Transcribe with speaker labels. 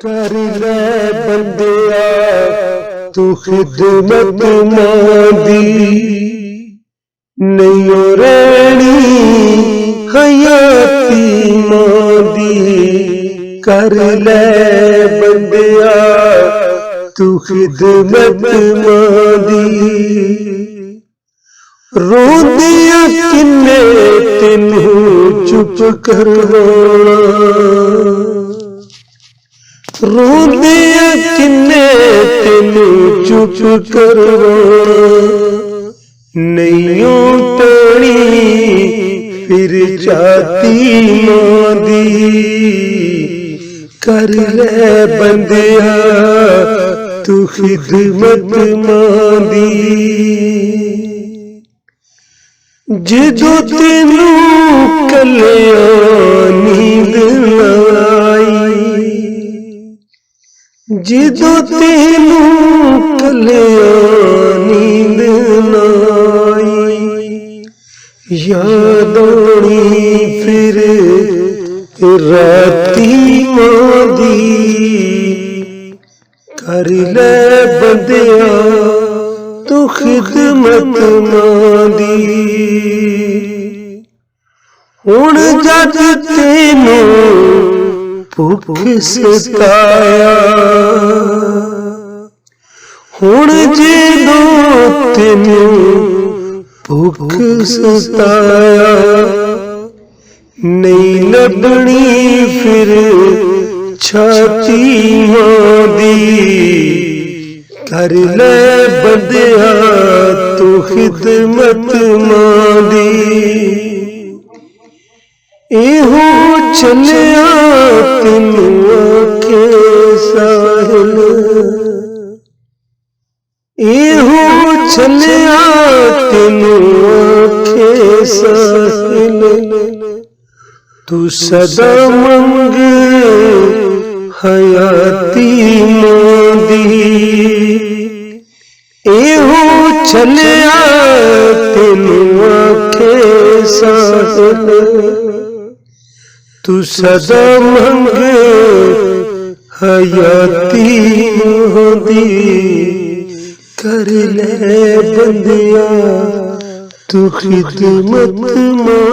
Speaker 1: कर ले बंदिया तू खिदमत मांदी नहीं रहनी हयाती मांदी। कर ले बंदिया तू खिदमत मांदी रोंदिया किन्ने तेनू चुप करवाना रोंदिया किन्ने तेनू चुप करवाना नहीं टोनी फिर जाती मांदी। कर ले बंदिया तू खिदमत मांदी जदों तेनू कलिया नींद आई जदों तेनू कलिया नींद आई याद आनी फिर राती मांदी। कर ले बंदिया तू खिदमत मांदी हुण जद तेनू भुख सताया हुण जदों तेनू भुख सताया नहीं लभनी फिर छाती मांदी। कर ले बंदिया तू खिदमत मांदी एहो चलिया तेनू आखे साहिल एहो चलिया तेनू आखे साहिल तू सदा मंग हयाती मांदी एहो चलिया तेनू आखे साहिल तू सदा मंग हयाती मांदी। कर ले बंदिया तू खिदमत मांदी।